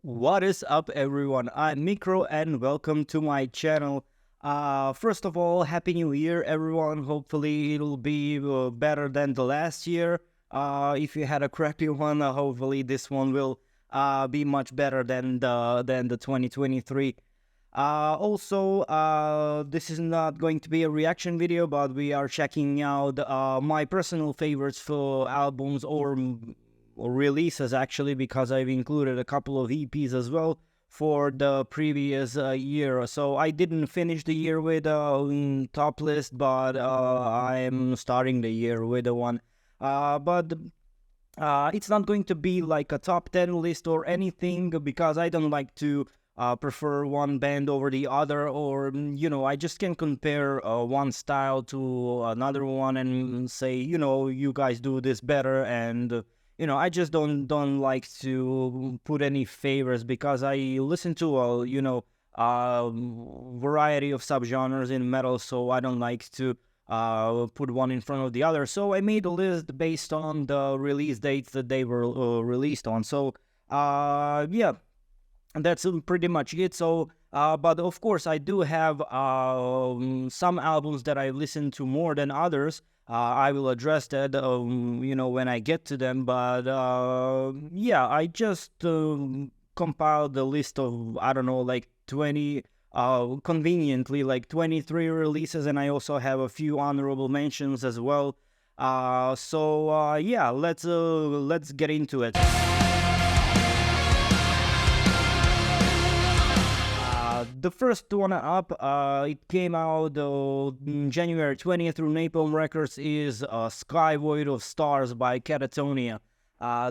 What is up, everyone? I'm Mikro and welcome to my channel. First of all, Happy New Year, everyone. Hopefully, it'll be better than the last year. If you had a crappy one, hopefully this one will be much better than the 2023. This is not going to be a reaction video, but we are checking out my personal favorites for albums or releases, actually, because I've included a couple of EPs as well for the previous year. So I didn't finish the year with a top list, but I'm starting the year with a one. But it's not going to be like a top 10 list or anything, because I don't like to prefer one band over the other, or I just can compare one style to another one and say, you guys do this better. And I just don't like to put any favors, because I listen to variety of subgenres in metal, so I don't like to put one in front of the other. So I made a list based on the release dates that they were released on. So yeah, that's pretty much it. So but of course, I do have some albums that I listen to more than others. I will address that, when I get to them. But yeah, I just compiled the list of, I don't know, like 20, conveniently, like 23 releases, and I also have a few honorable mentions as well. Yeah, let's get into it. The first one up, it came out January 20th through Napalm Records, is Sky Void of Stars by Catatonia.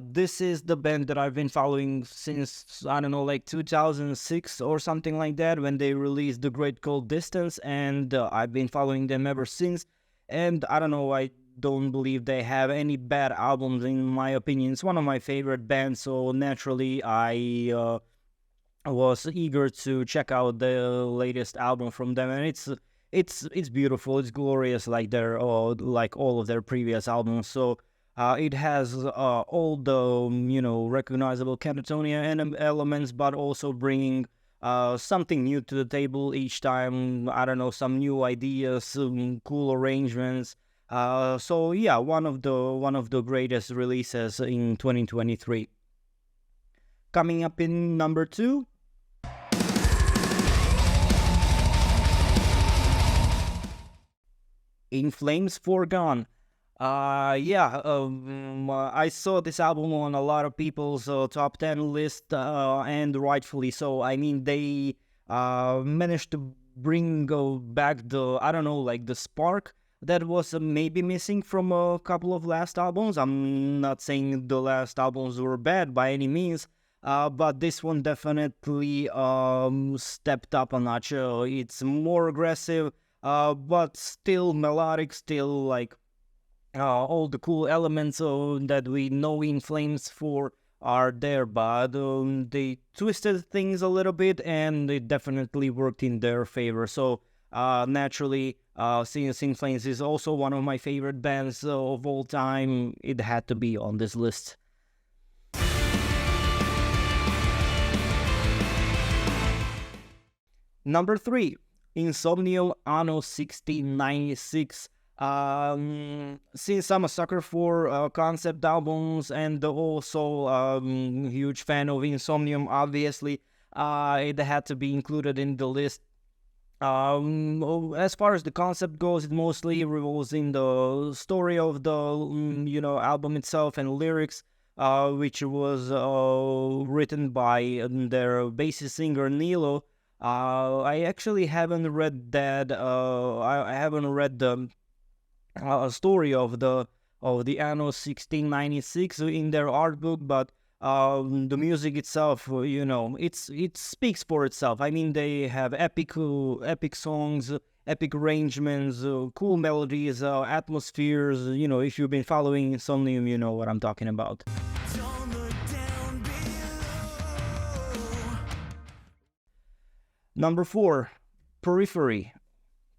This is the band that I've been following since, I don't know, like 2006 or something like that, when they released The Great Cold Distance, and I've been following them ever since. And I don't know, I don't believe they have any bad albums, in my opinion. It's one of my favorite bands, so naturally I was eager to check out the latest album from them, and it's beautiful, it's glorious, like like all of their previous albums. So it has all the recognizable Catatonia elements, but also bringing something new to the table each time. I don't know, some new ideas, some cool arrangements. So yeah, one of the greatest releases in 2023. Coming up in number 2, In Flames Foregone. I saw this album on a lot of people's top 10 list, and rightfully so. I mean, they managed to bring back the, I don't know, like the spark that was maybe missing from a couple of last albums. I'm not saying the last albums were bad by any means, but this one definitely stepped up a notch. It's more aggressive, but still melodic, still like all the cool elements that we know In Flames for are there, but they twisted things a little bit, and it definitely worked in their favor. So naturally, since In Flames is also one of my favorite bands of all time, it had to be on this list. Number 3, Insomnium Anno 1696. Since I'm a sucker for concept albums, and also huge fan of Insomnium, obviously, it had to be included in the list. As far as the concept goes, it mostly revolves in the story of the album itself and lyrics, which was written by their bassist singer Nilo. I actually haven't read that. I haven't read the story of the Anno 1696 in their art book, but the music itself, it speaks for itself. I mean, they have epic songs, epic arrangements, cool melodies, atmospheres. If you've been following Insomnium, you know what I'm talking about. Number 4, Periphery.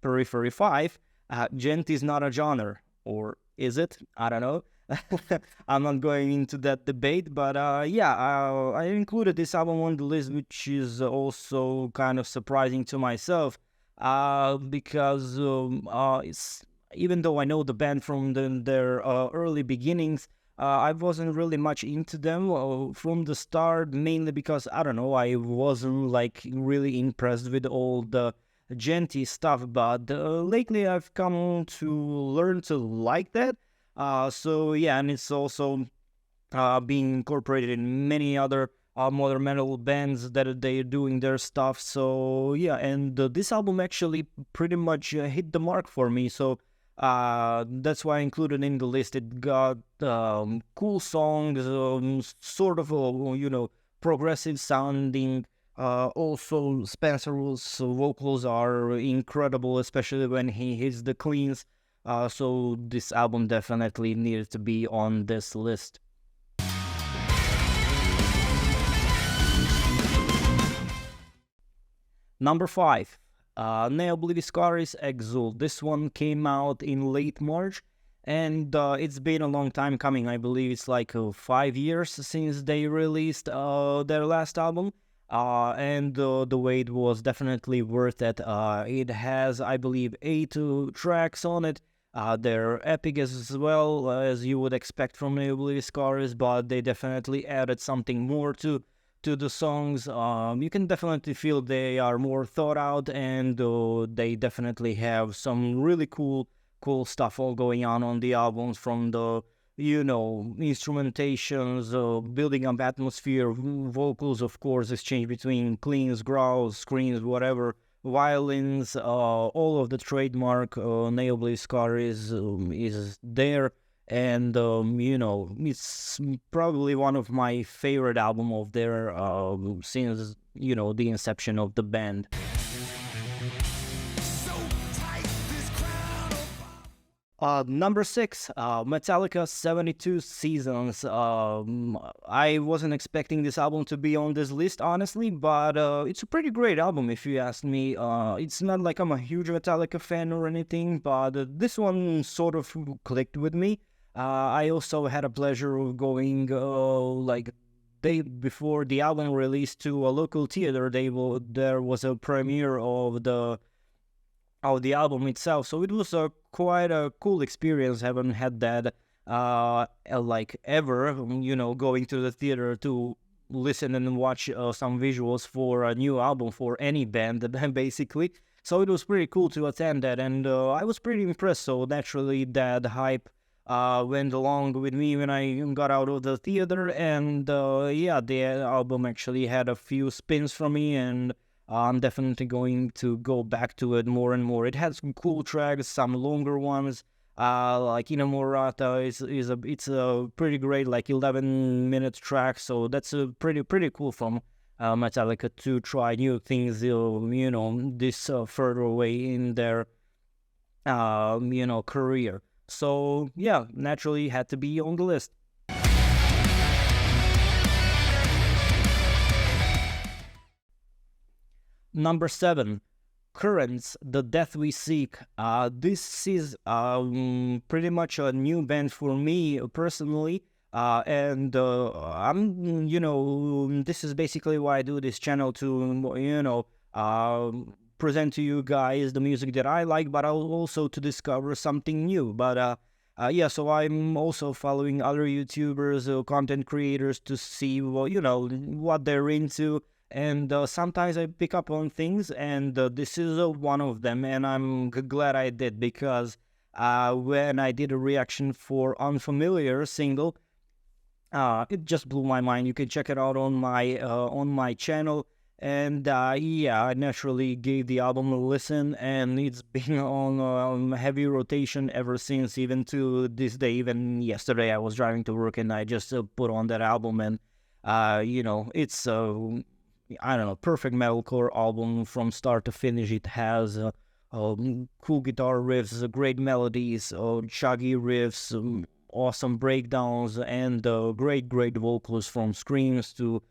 Periphery 5, Djent is not a genre. Or is it? I don't know. I'm not going into that debate, but yeah, I included this album on the list, which is also kind of surprising to myself, because it's even though I know the band from their early beginnings, I wasn't really much into them from the start, mainly because I don't know, I wasn't like really impressed with all the genty stuff, but lately I've come to learn to like that. So yeah, and it's also being incorporated in many other modern metal bands that they're doing their stuff. So yeah, and this album actually pretty much hit the mark for me. So that's why I included in the list. It got cool songs, sort of progressive sounding. Also, Spencer Wolf's vocals are incredible, especially when he hits the cleans. So this album definitely needed to be on this list. Number 5, Neo Obliviscaris Exul. This one came out in late March, and it's been a long time coming. I believe it's like 5 years since they released their last album. And the wait was definitely worth it. It has, I believe, 8 tracks on it. They're epic as well, as you would expect from Neo Obliviscaris, but they definitely added something more to the songs. You can definitely feel they are more thought out, and they definitely have some really cool stuff all going on the albums, from the instrumentations, building up atmosphere, vocals, of course, exchange between cleans, growls, screams, whatever, violins, all of the trademark Neo Scar is there. And it's probably one of my favorite album of their since the inception of the band. Number 6, Metallica 72 Seasons. I wasn't expecting this album to be on this list, honestly, but it's a pretty great album if you ask me. It's not like I'm a huge Metallica fan or anything, but this one sort of clicked with me. I also had a pleasure of going like day before the album released to a local theater. There was a premiere of the album itself, so it was quite a cool experience. Haven't had that like ever, going to the theater to listen and watch some visuals for a new album for any band basically. So it was pretty cool to attend that, and I was pretty impressed. So naturally that hype went along with me when I got out of the theater, and yeah, the album actually had a few spins for me, and I'm definitely going to go back to it more and more. It has some cool tracks, some longer ones, like Inamorata it's a pretty great, like 11-minute track. So that's a pretty cool from Metallica to try new things, this further away in their career. So yeah, naturally had to be on the list. Number 7, Currents, The Death We Seek. This is pretty much a new band for me personally. And this is basically why I do this channel, to, present to you guys the music that I like, but also to discover something new. But yeah, so I'm also following other YouTubers, content creators, to see what they're into, and sometimes I pick up on things, and this is one of them, and I'm glad I did, because when I did a reaction for Unfamiliar single, it just blew my mind. You can check it out on my channel. And yeah, I naturally gave the album a listen, and it's been on heavy rotation ever since, even to this day. Even yesterday, I was driving to work, and I just put on that album, and it's I don't know, perfect metalcore album from start to finish. It has cool guitar riffs, great melodies, chuggy riffs, awesome breakdowns, and great vocals, from screams to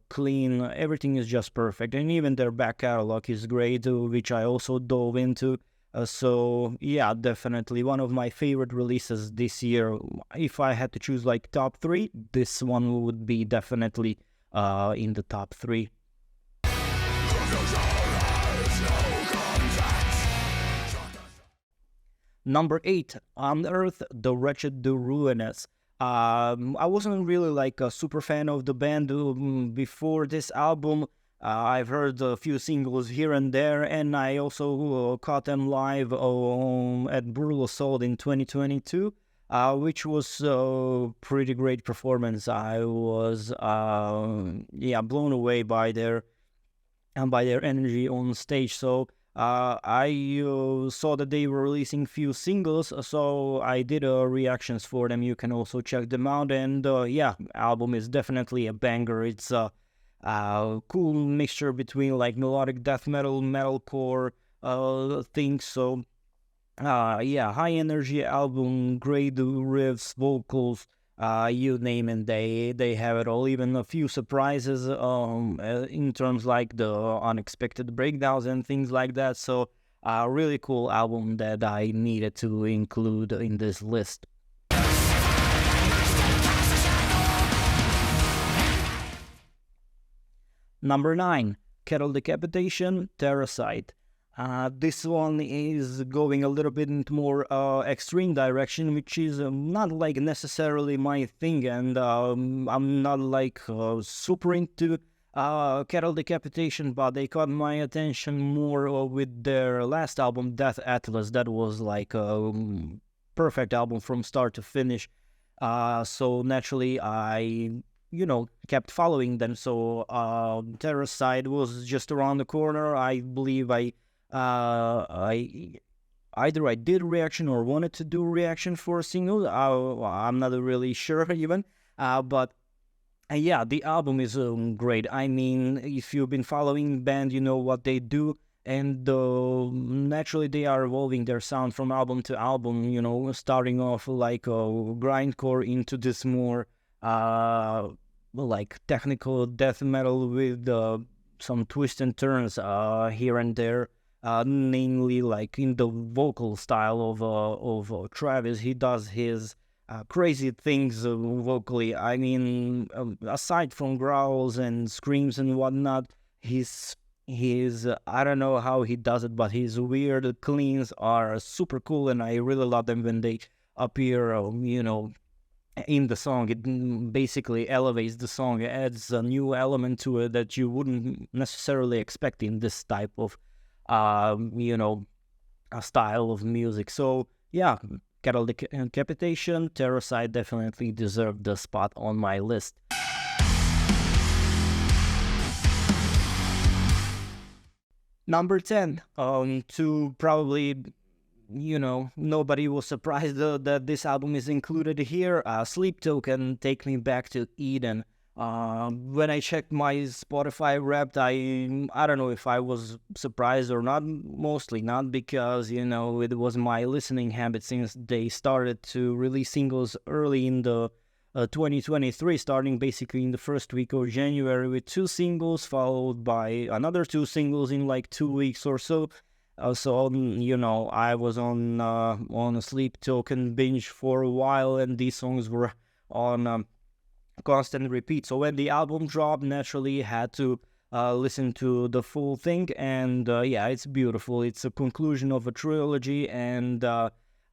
clean. Everything is just perfect, and even their back catalog is great, which I also dove into. So yeah, definitely one of my favorite releases this year. If I had to choose like top three, this one would be definitely in the top three. Number 8, Unearth the Wretched, the Ruinous. I wasn't really like a super fan of the band before this album. I've heard a few singles here and there, and I also caught them live at Brutal Assault in 2022, which was a pretty great performance. I was yeah, blown away by their energy on stage. So I saw that they were releasing few singles, so I did reactions for them. You can also check them out, and yeah, album is definitely a banger. It's a cool mixture between like melodic death metal, metalcore things. So yeah, high energy album, great riffs, vocals, you name it, they have it all. Even a few surprises in terms like the unexpected breakdowns and things like that. So really cool album that I needed to include in this list. Number 9, Kettle Decapitation, Terracite. This one is going a little bit into more extreme direction, which is not like necessarily my thing, and I'm not like super into Kettle Decapitation, but they caught my attention more with their last album, Death Atlas. That was like a perfect album from start to finish. So naturally, I kept following them. So Terracide was just around the corner. I believe I either I did reaction or wanted to do reaction for a single. I'm not really sure even, but yeah, the album is great. I mean, if you've been following the band, you know what they do, and naturally they are evolving their sound from album to album. Starting off like grindcore into this more like technical death metal with some twists and turns here and there. Namely, like in the vocal style of Travis, he does his crazy things vocally. I mean, aside from growls and screams and whatnot, his I don't know how he does it, but his weird cleans are super cool, and I really love them when they appear. In the song, it basically elevates the song, adds a new element to it that you wouldn't necessarily expect in this type of a style of music. So yeah, Kettle Decapitation, Terracide definitely deserved the spot on my list. Number 10, to probably, nobody was surprised that this album is included here. Sleep Token, Take Me Back to Eden. When I checked my Spotify Wrapped, I don't know if I was surprised or not. Mostly not, because it was my listening habit since they started to release singles early in the 2023, starting basically in the first week of January with 2 singles, followed by another 2 singles in like 2 weeks or so. So I was on a Sleep Token binge for a while, and these songs were on constant repeat. So when the album dropped, naturally had to listen to the full thing, and yeah, it's beautiful. It's a conclusion of a trilogy, and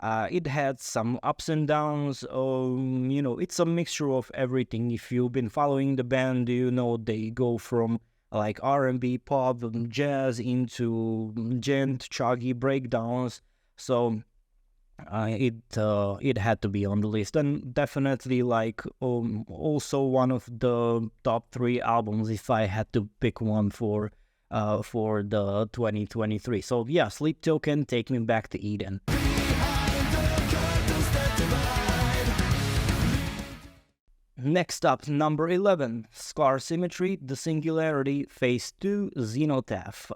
it had some ups and downs. It's a mixture of everything. If you've been following the band, they go from like R&B, pop, jazz into gent, chuggy breakdowns. So it had to be on the list, and definitely like also one of the top 3 albums if I had to pick one for the 2023. So yeah, Sleep Token, Take Me Back to Eden. Next up, number 11, Scar Symmetry, The Singularity, Phase 2, Xenotaph.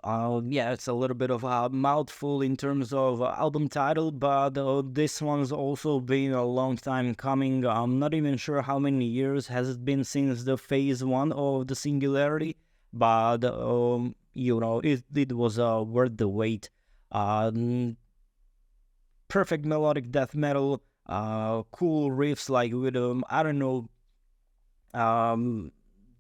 Yeah, it's a little bit of a mouthful in terms of album title, but this one's also been a long time coming. I'm not even sure how many years has it been since the Phase 1 of The Singularity, but, it was worth the wait. perfect melodic death metal, cool riffs like with I don't know,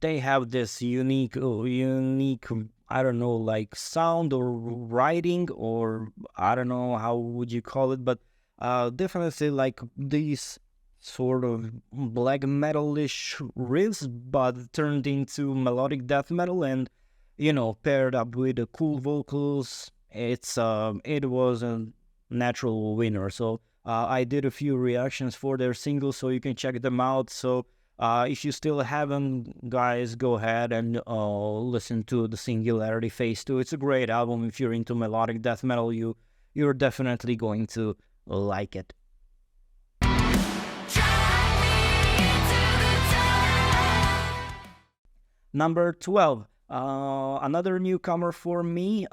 they have this unique I don't know, like sound or writing, or I don't know how would you call it, but definitely like these sort of black metalish riffs, but turned into melodic death metal, and paired up with the cool vocals. It was a natural winner. So I did a few reactions for their singles, so you can check them out. So if you still haven't, guys, go ahead and listen to the Singularity Phase 2. It's a great album. If you're into melodic death metal, you're definitely going to like it. Number 12, another newcomer for me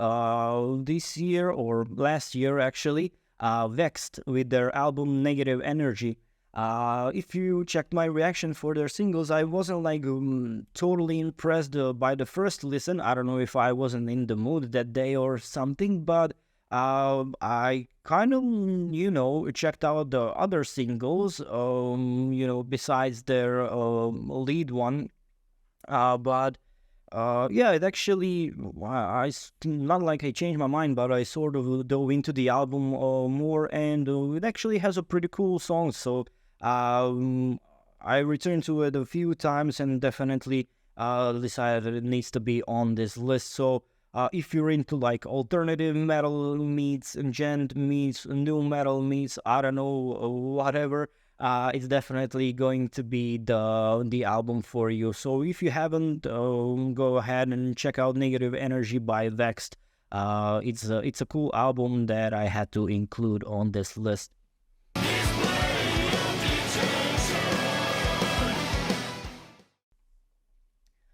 this year, or last year actually, Vexed with their album Negative Energy. If you checked my reaction for their singles, I wasn't like totally impressed by the first listen. I don't know if I wasn't in the mood that day or something, but I kind of, checked out the other singles, besides their lead one. But yeah, it actually, not like I changed my mind, but I sort of dove into the album more, and it actually has a pretty cool song. So I returned to it a few times and definitely decided that it needs to be on this list. So if you're into like alternative metal meets gent meets new metal meets, I don't know, whatever, it's definitely going to be the album for you. So if you haven't, go ahead and check out Negative Energy by Vexed. It's a cool album that I had to include on this list.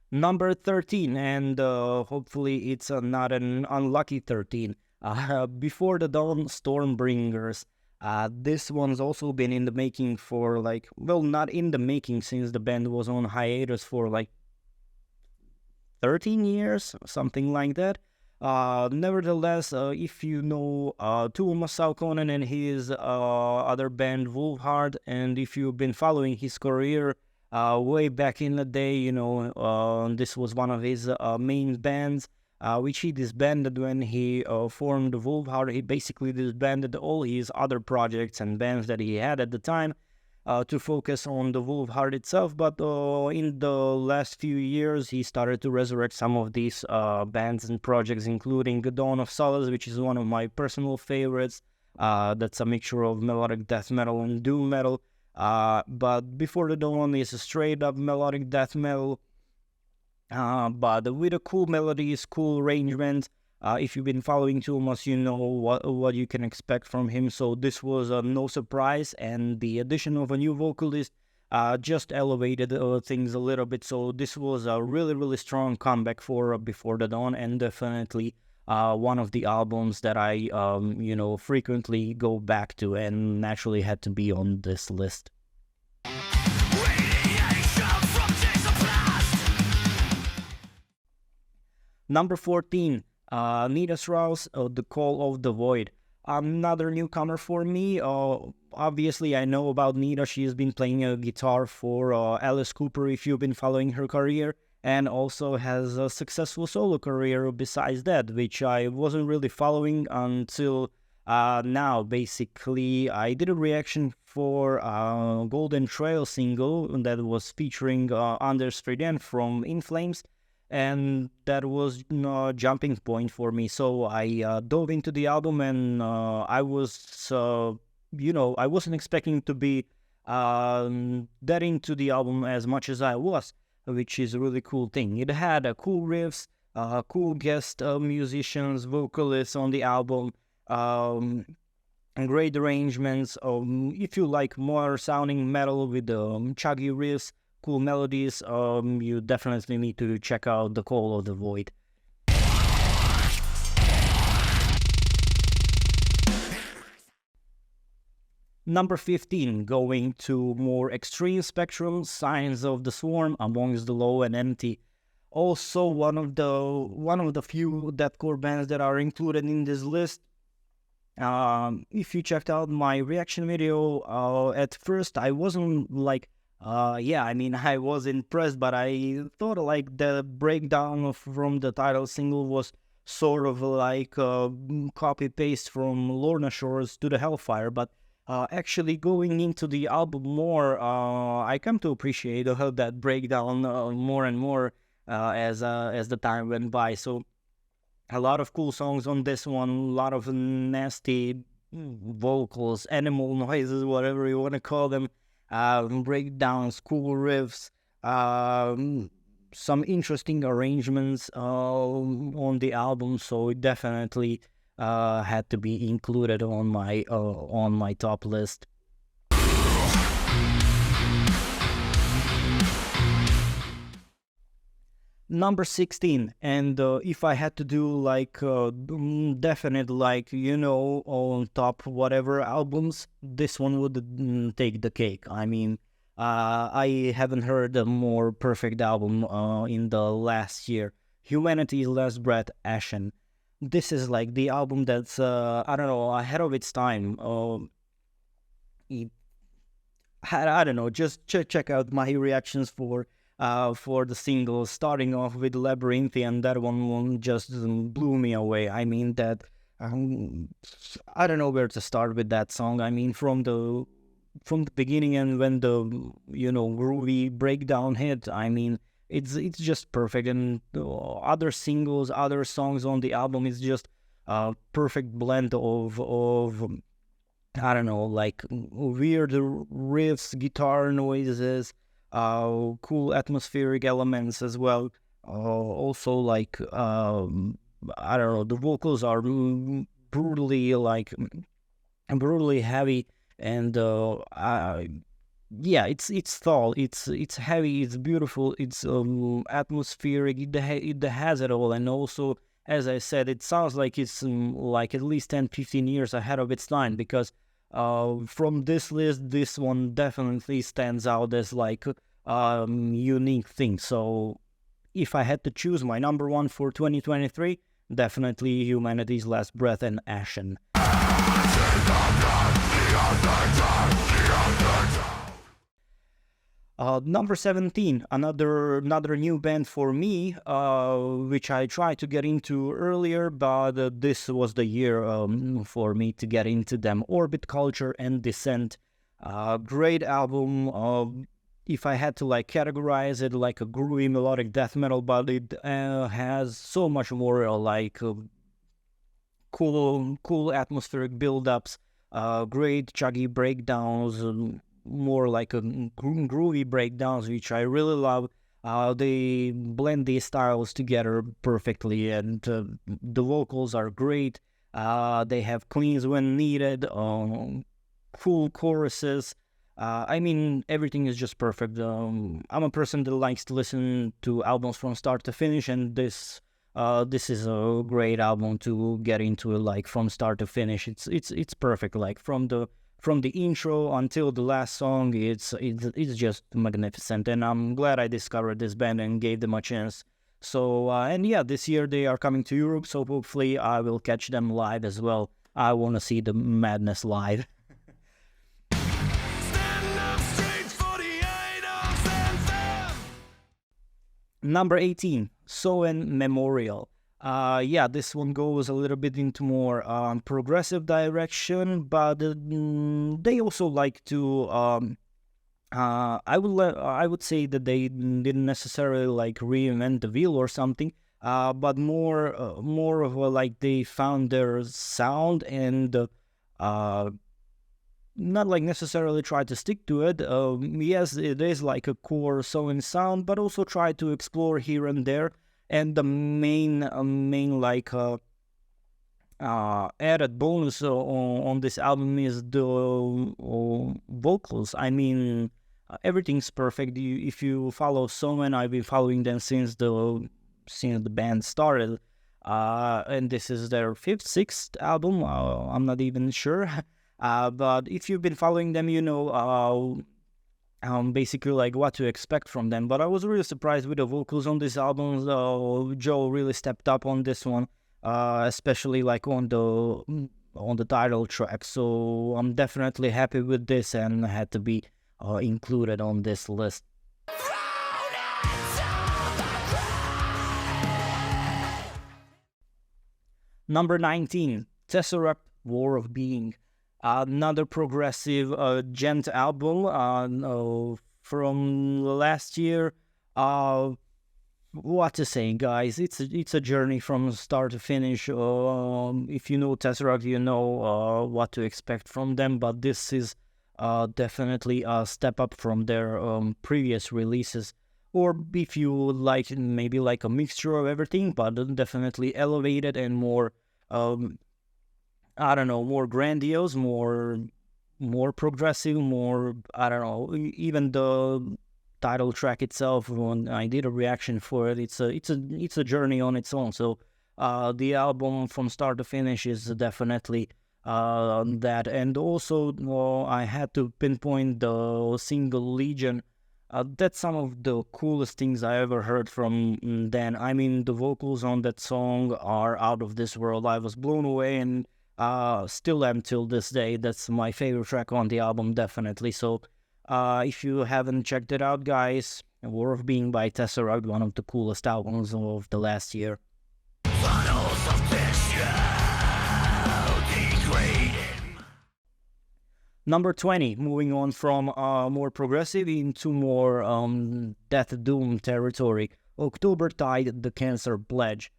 Number 13, and hopefully it's not an unlucky 13. Before the Dawn, Stormbringers. This one's also been in the making for not in the making, since the band was on hiatus for 13 years, something like that. Nevertheless, if you know Tuomas Saukonen and his other band Wolfheart, and if you've been following his career way back in the day, this was one of his main bands, which he disbanded when he formed Wolfheart. He basically disbanded all his other projects and bands that he had at the time to focus on the Wolfheart itself. But in the last few years, he started to resurrect some of these bands and projects, including Dawn of Solace, which is one of my personal favorites. That's a mixture of melodic death metal and doom metal. But Before the Dawn is a straight up melodic death metal, but with a cool melodies, cool arrangements. If you've been following Tuomas, you know what you can expect from him. So this was no surprise, and the addition of a new vocalist just elevated things a little bit. So this was a really, really strong comeback for Before the Dawn, and definitely one of the albums that I frequently go back to, and naturally had to be on this list. Number 14, Nita Strauss, The Call of the Void. Another newcomer for me. Obviously, I know about Nita. She has been playing guitar for Alice Cooper, if you've been following her career, and also has a successful solo career besides that, which I wasn't really following until now. Basically, I did a reaction for Golden Trail single that was featuring Anders Fridén from In Flames, and that was a jumping point for me. So I dove into the album, and I wasn't expecting to be that into the album as much as I was, which is a really cool thing. It had cool riffs, cool guest musicians, vocalists on the album, and great arrangements. If you like more sounding metal with chuggy riffs, cool melodies, you definitely need to check out The Call of the Void. Number 15, going to more extreme spectrum, Signs of the Swarm, Amongst the Low and Empty. Also one of the few deathcore bands that are included in this list. If you checked out my reaction video, at first I wasn't like, yeah, I mean, I was impressed, but I thought like the breakdown from the title single was sort of like copy paste from Lorna Shores to the Hellfire. But actually going into the album more, I come to appreciate that breakdown more and more as the time went by. So a lot of cool songs on this one, a lot of nasty vocals, animal noises, whatever you want to call them, breakdowns, cool riffs, some interesting arrangements on the album. So it definitely had to be included on my top list. Number 16, and if I had to do like definite, like, on top whatever albums, this one would take the cake. I mean, I haven't heard a more perfect album in the last year. Humanity's Last Breath, Ashen. This is like the album that's I don't know, ahead of its time. I don't know, just check out my reactions for the singles, starting off with Labyrinthian. That one just blew me away. I mean, that I don't know where to start with that song. I mean, from the beginning, and when the groovy breakdown hit, I mean, it's just perfect. And other singles, other songs on the album is just a perfect blend of I don't know, like weird riffs, guitar noises, cool atmospheric elements as well. Also, like I don't know, the vocals are brutally brutally heavy, and yeah, it's tall, it's heavy, it's beautiful, it's atmospheric. It has it all, and also, as I said, it sounds like it's like at least 10-15 years ahead of its time, because from this list, this one definitely stands out as like unique thing. So if I had to choose my number one for 2023, definitely Humanity's Last Breath and Ashen. Number 17, another new band for me, which I tried to get into earlier, but this was the year for me to get into them. Orbit Culture and Descent. Great album. If I had to like categorize it, like a groovy melodic death metal, but it has so much more like cool atmospheric build-ups, great chuggy breakdowns, more like a groovy breakdowns, which I really love. They blend these styles together perfectly, and the vocals are great. They have cleans when needed, cool choruses. I mean, everything is just perfect. I'm a person that likes to listen to albums from start to finish, and this is a great album to get into, like from start to finish. It's perfect. Like from the intro until the last song, it's just magnificent, and I'm glad I discovered this band and gave them a chance. So and yeah, this year they are coming to Europe, so hopefully I will catch them live as well. I want to see the madness live. Number 18, Soen Memorial. Yeah, this one goes a little bit into more progressive direction, but they also like to I would say that they didn't necessarily like reinvent the wheel or something, but more of a, like, they found their sound, and not like necessarily try to stick to it. Yes, it is like a core Soen sound, but also try to explore here and there. And the main like added bonus on this album is the vocals. I mean, everything's perfect. If you follow Soen, I've been following them since the band started, and this is their sixth album. I'm not even sure. But if you've been following them, you know basically like what to expect from them. But I was really surprised with the vocals on this album. Joe really stepped up on this one, especially like on on the title track. So I'm definitely happy with this and had to be included on this list. Number 19, Tesseract War of Being. Another progressive gent album from last year. What to say, guys? It's a journey from start to finish. If you know Tesseract, you know what to expect from them. But this is definitely a step up from their previous releases. Or if you like, maybe like a mixture of everything, but definitely elevated and more, I don't know, more grandiose, more progressive, more, I don't know, even the title track itself, when I did a reaction for it, it's a journey on its own. So the album from start to finish is definitely that. And also I had to pinpoint the single Legion. That's some of the coolest things I ever heard from Dan. I mean, the vocals on that song are out of this world. I was blown away and still am till this day. That's my favorite track on the album, definitely. So if you haven't checked it out, guys, War of Being by Tesseract, one of the coolest albums of the last year. Number 20, moving on from more progressive into more death doom territory. October Tide, The Cancer Pledge.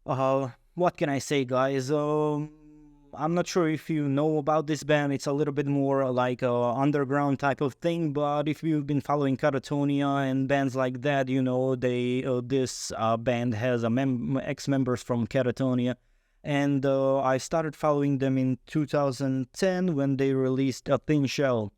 What can I say, guys? I'm not sure if you know about this band. It's a little bit more like a underground type of thing, but if you've been following Catatonia and bands like that, you know this band has ex-members from Catatonia. And I started following them in 2010 when they released A Thin Shell.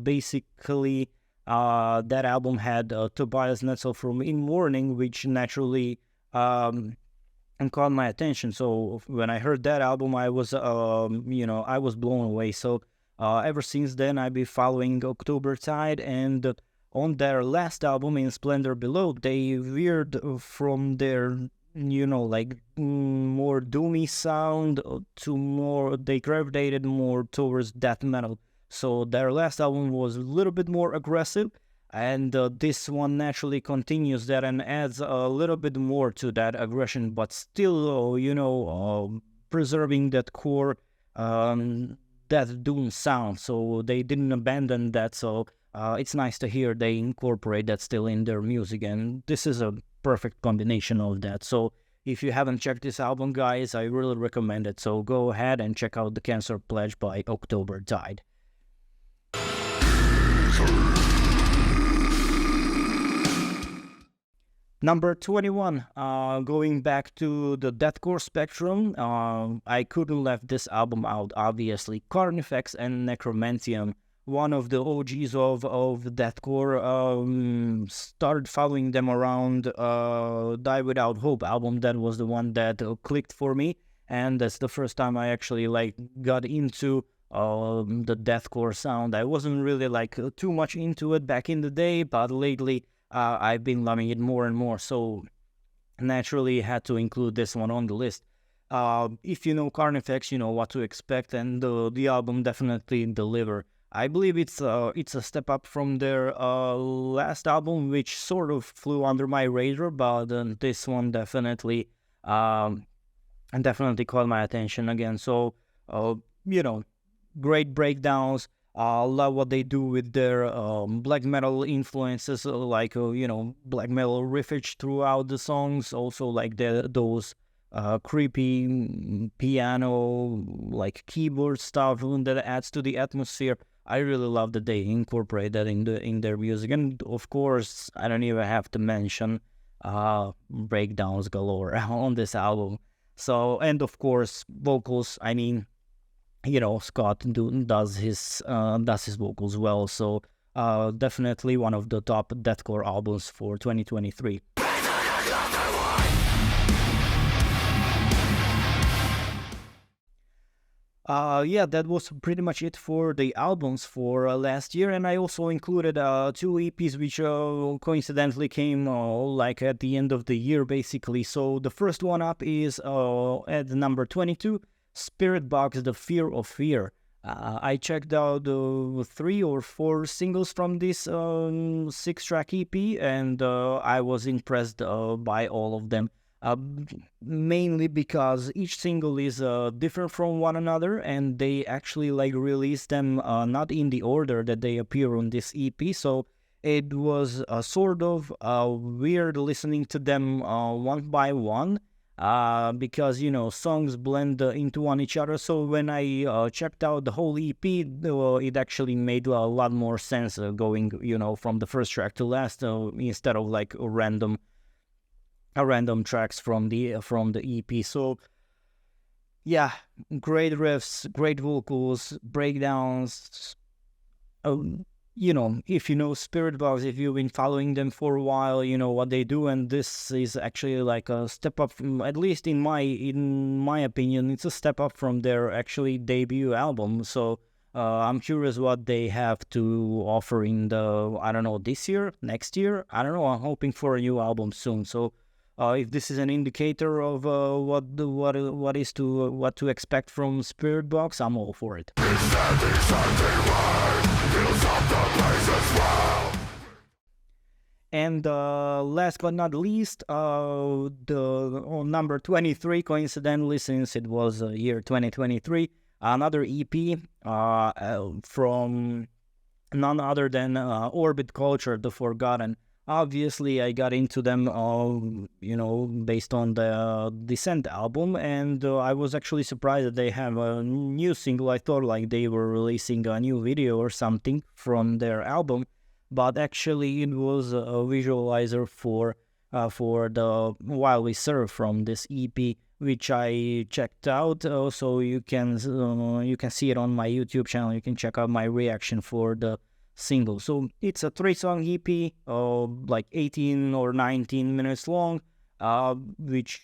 Basically, that album had Tobias Netzel from In Mourning, which naturally caught my attention. So when I heard that album, I was, I was blown away. So ever since then, I've been following October Tide, and on their last album, In Splendor Below, they veered from their more doomy sound to more, they gravitated more towards death metal. So their last album was a little bit more aggressive, and this one naturally continues that and adds a little bit more to that aggression, but still, preserving that core death doom sound. So they didn't abandon that. So it's nice to hear they incorporate that still in their music, and this is a perfect combination of that. So if you haven't checked this album, guys, I really recommend it. So go ahead and check out The Cancer Pledge by October Tide. Number 21, going back to the deathcore spectrum, I couldn't left this album out, obviously. Carnifex and Necromantium, one of the OGs of deathcore. Started following them around Die Without Hope album. That was the one that clicked for me, and that's the first time I actually got into the deathcore sound. I wasn't really too much into it back in the day, but lately I've been loving it more and more. So naturally had to include this one on the list. If you know Carnifex, you know what to expect, and the album definitely deliver. I believe it's a step up from their last album, which sort of flew under my radar, but this one definitely caught my attention again. So great breakdowns. Love what they do with their black metal influences, black metal riffage throughout the songs. Also those creepy piano, keyboard stuff that adds to the atmosphere. I really love that they incorporate that in their music. And of course, I don't even have to mention breakdowns galore on this album. So, and of course, vocals. I mean, Scott does his vocals well. So definitely one of the top deathcore albums for 2023. That was pretty much it for the albums for last year, and I also included 2 EPs which coincidentally came at the end of the year, basically. So the first one up is at number 22, Spiritbox, The Fear of Fear. I checked out 3 or 4 singles from this 6-track EP, and I was impressed by all of them. Mainly because each single is different from one another, and they actually like release them not in the order that they appear on this EP. So it was sort of weird listening to them one by one. Because songs blend into one each other. So when I checked out the whole EP, it actually made a lot more sense going from the first track to last instead of like random tracks from the EP. So yeah, great riffs, great vocals, breakdowns. If you know Spiritbox, if you've been following them for a while, you know what they do, and this is actually like a step up. At least in my opinion, it's a step up from their actually debut album. So I'm curious what they have to offer in this year, next year. I don't know. I'm hoping for a new album soon. So if this is an indicator of what to expect from Spiritbox, I'm all for it. And last but not least, number 23, coincidentally, since it was year 2023, another EP from none other than Orbit Culture, The Forgotten. Obviously, I got into them, based on the Descent album, and I was actually surprised that they have a new single. I thought like they were releasing a new video or something from their album, but actually it was a visualizer for the While We Serve from this EP, which I checked out. So you can see it on my YouTube channel. You can check out my reaction for the single. So it's a 3-song EP, like 18 or 19 minutes long, which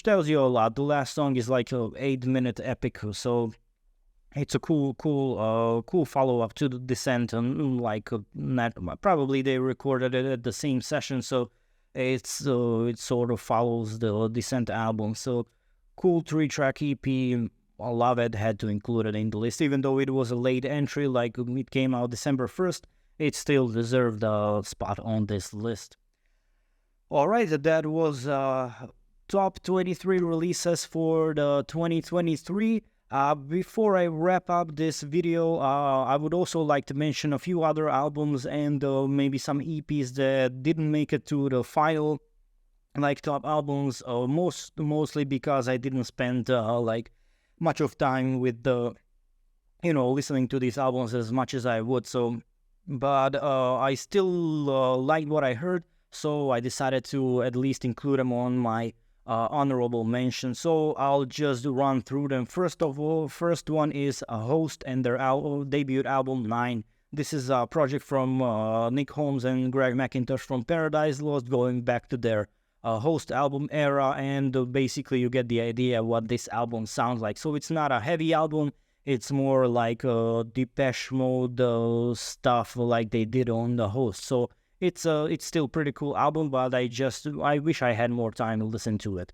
tells you a lot. The last song is like a 8-minute epic, so it's a cool follow-up to the Descent, and probably they recorded it at the same session, so it sort of follows the Descent album. So cool 3-track EP. I love it. Had to include it in the list, even though it was a late entry, like it came out December 1st. It still deserved a spot on this list. Alright, that was top 23 releases for the 2023. Before I wrap up this video, I would also like to mention a few other albums and maybe some EPs that didn't make it to the final, like top albums, mostly because I didn't spend much of time with the listening to these albums as much as I would. So but I still liked what I heard, so I decided to at least include them on my honorable mention. So I'll just run through them. First one is Host and their debut album 9. This is a project from Nick Holmes and Greg McIntosh from Paradise Lost, going back to their Host album era, and basically you get the idea what this album sounds like. So it's not a heavy album, it's more like Depeche Mode stuff like they did on the Host. So it's still pretty cool album, but I wish I had more time to listen to it.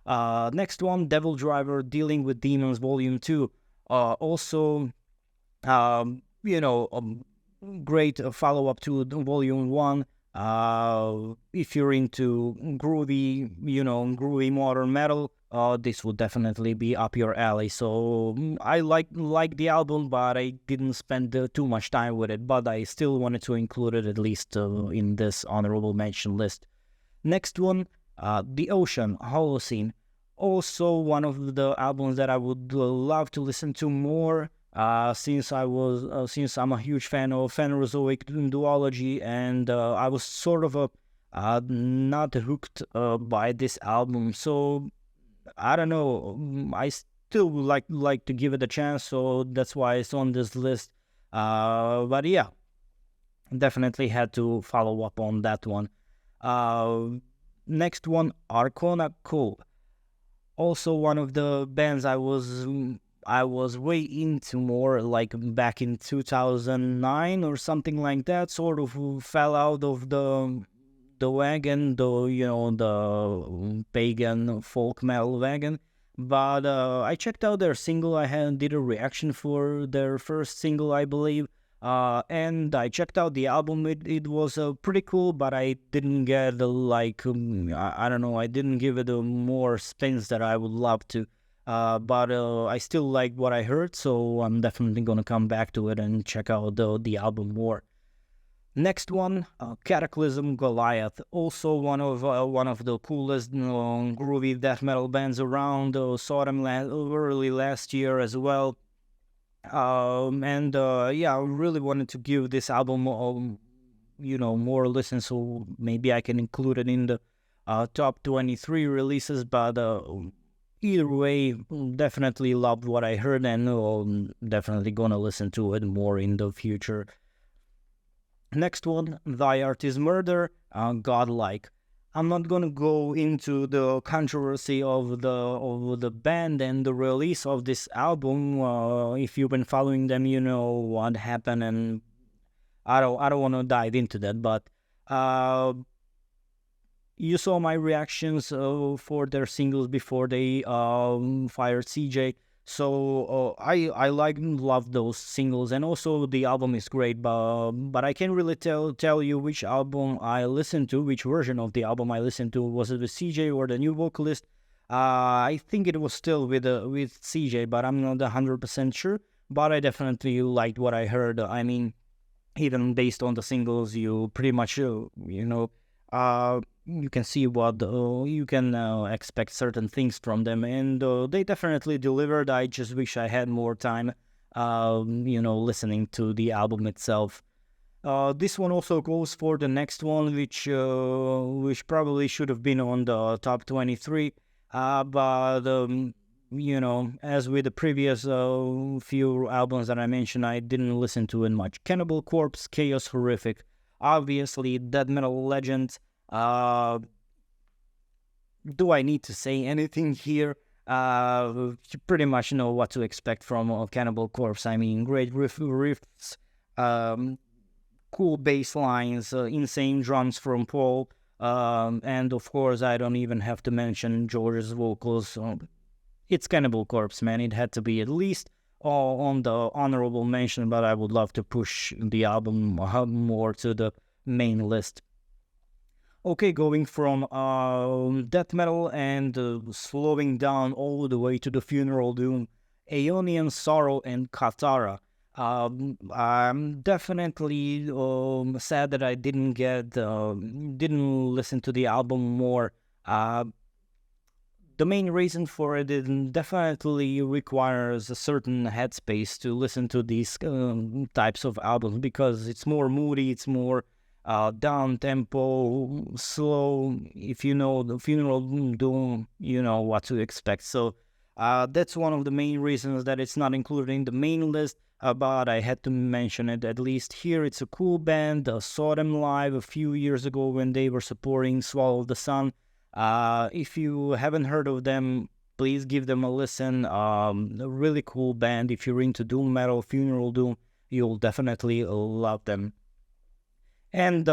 Next one, Devil Driver, Dealing with Demons Volume 2. Also, great follow-up to Volume 1. If you're into groovy modern metal, this would definitely be up your alley. So I like the album, but I didn't spend too much time with it, but I still wanted to include it at least in this honorable mention list. Next one, The Ocean, Holocene. Also one of the albums that I would love to listen to more, since I'm a huge fan of Phanerozoic duology, and I was sort of not hooked by this album. So I don't know, I still would like to give it a chance, so that's why it's on this list. But yeah, definitely had to follow up on that one. Next one, Arcona Cove. Also one of the bands I was way into more like back in 2009 or something like that. Sort of fell out of the wagon, the pagan folk metal wagon. but I checked out their single. Did a reaction for their first single, I believe. And I checked out the album. It was pretty cool, but I didn't get I don't know. I didn't give it more spins that I would love to. But I still like what I heard, so I'm definitely gonna come back to it and check out the album more. Next one, Cataclysm Goliath, also one of the coolest groovy death metal bands around. Saw them early last year as well. And yeah, I really wanted to give this album more listen, so maybe I can include it in the top 23 releases. But either way, definitely loved what I heard, and definitely gonna listen to it more in the future. Next one, Thy Art is Murder, Godlike. I'm not gonna go into the controversy of the band and the release of this album. If you've been following them, you know what happened, and I don't want to dive into that. But you saw my reactions for their singles before they fired CJ. So I love those singles, and also the album is great. But I can't really tell you which album I listened to, which version of the album I listened to. Was it with CJ or the new vocalist? I think it was still with CJ, but I'm not 100% sure. But I definitely liked what I heard. I mean, even based on the singles, you pretty much you can see what you can expect certain things from them, and they definitely delivered. I just wish I had more time, listening to the album itself. This one also goes for the next one, which probably should have been on the top 23. But as with the previous few albums that I mentioned, I didn't listen to it much. Cannibal Corpse, Chaos Horrific, obviously death metal legends. Do I need to say anything here? You pretty much know what to expect from Cannibal Corpse. I mean, great riffs, cool bass lines, insane drums from Paul, and of course, I don't even have to mention George's vocals. It's Cannibal Corpse, man. It had to be at least on the honorable mention, but I would love to push the album more to the main list. Okay, going from death metal and slowing down all the way to the Funeral Doom, Aeonian Sorrow and Katara. I'm definitely sad that I didn't listen to the album more. The main reason for it definitely requires a certain headspace to listen to these types of albums, because it's more moody, it's more down tempo, slow. If you know the Funeral Doom, you know what to expect. So that's one of the main reasons that it's not included in the main list. But I had to mention it at least here. It's a cool band. I saw them live a few years ago when they were supporting Swallow the Sun. If you haven't heard of them, please give them a listen. A really cool band. If you're into doom metal, Funeral Doom, you'll definitely love them. And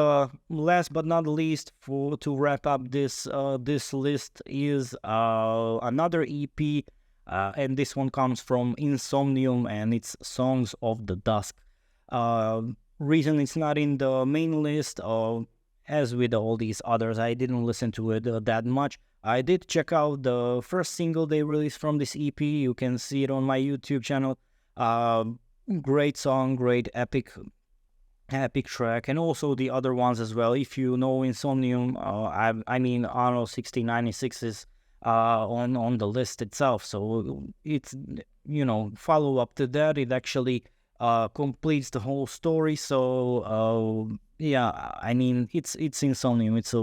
last but not least, to wrap up this list is another EP, and this one comes from Insomnium, and it's Songs of the Dusk. Reason it's not in the main list, as with all these others, I didn't listen to it that much. I did check out the first single they released from this EP. You can see it on my YouTube channel. Great song, great epic track, and also the other ones as well. If you know Insomnium, I mean Anno 1696 is on the list itself, so it's follow up to that. It actually completes the whole story. So yeah, I mean it's Insomnium. It's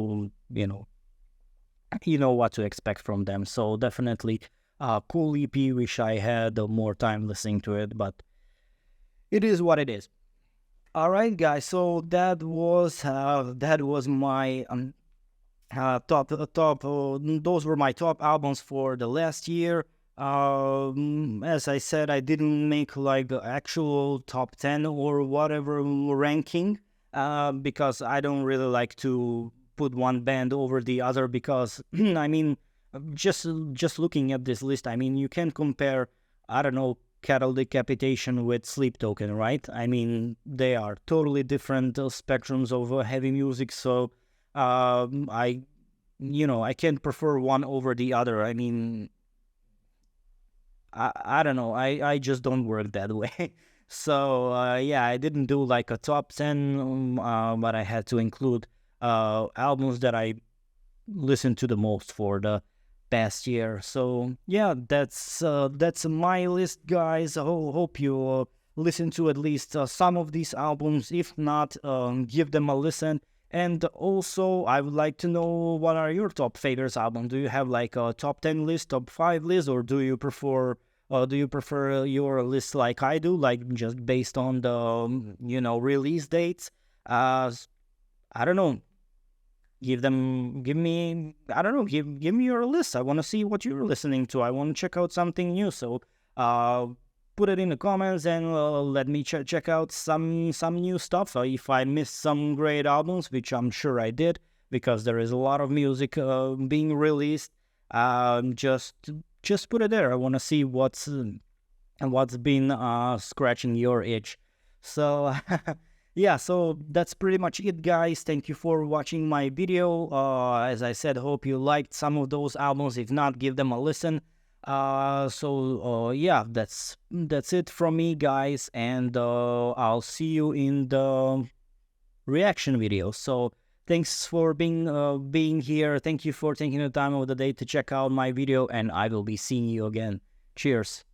you know what to expect from them. So definitely cool EP. Wish I had more time listening to it, but it is what it is. All right, guys. So that was my top. Those were my top albums for the last year. As I said, I didn't make like the actual top 10 or whatever ranking, because I don't really like to put one band over the other, because I mean, just looking at this list, I mean, you can compare, I don't know, Cattle Decapitation with Sleep Token, right? I mean, they are totally different spectrums of heavy music, so I, I can't prefer one over the other. I mean, I don't know, I just don't work that way. So yeah, I didn't do like a top 10, but I had to include albums that I listened to the most for the past year. So yeah, that's my list, guys. I hope you listen to at least some of these albums. If not, give them a listen. And also, I would like to know, what are your top favorites albums? Do you have like a top 10 list, top 5 list, or do you prefer your list like I do, like just based on the release dates? I don't know. Give me, I don't know, give me your list. I want to see what you're listening to. I want to check out something new. So uh put it in the comments, and let me check out some new stuff. If I missed some great albums, which I'm sure I did, because there is a lot of music being released, just put it there. I want to see what's been scratching your itch. So yeah, so that's pretty much it, guys. Thank you for watching my video. As I said, hope you liked some of those albums. If not, give them a listen. So yeah, that's it from me, guys, and I'll see you in the reaction video. So thanks for being here. Thank you for taking the time of the day to check out my video, and I will be seeing you again. Cheers.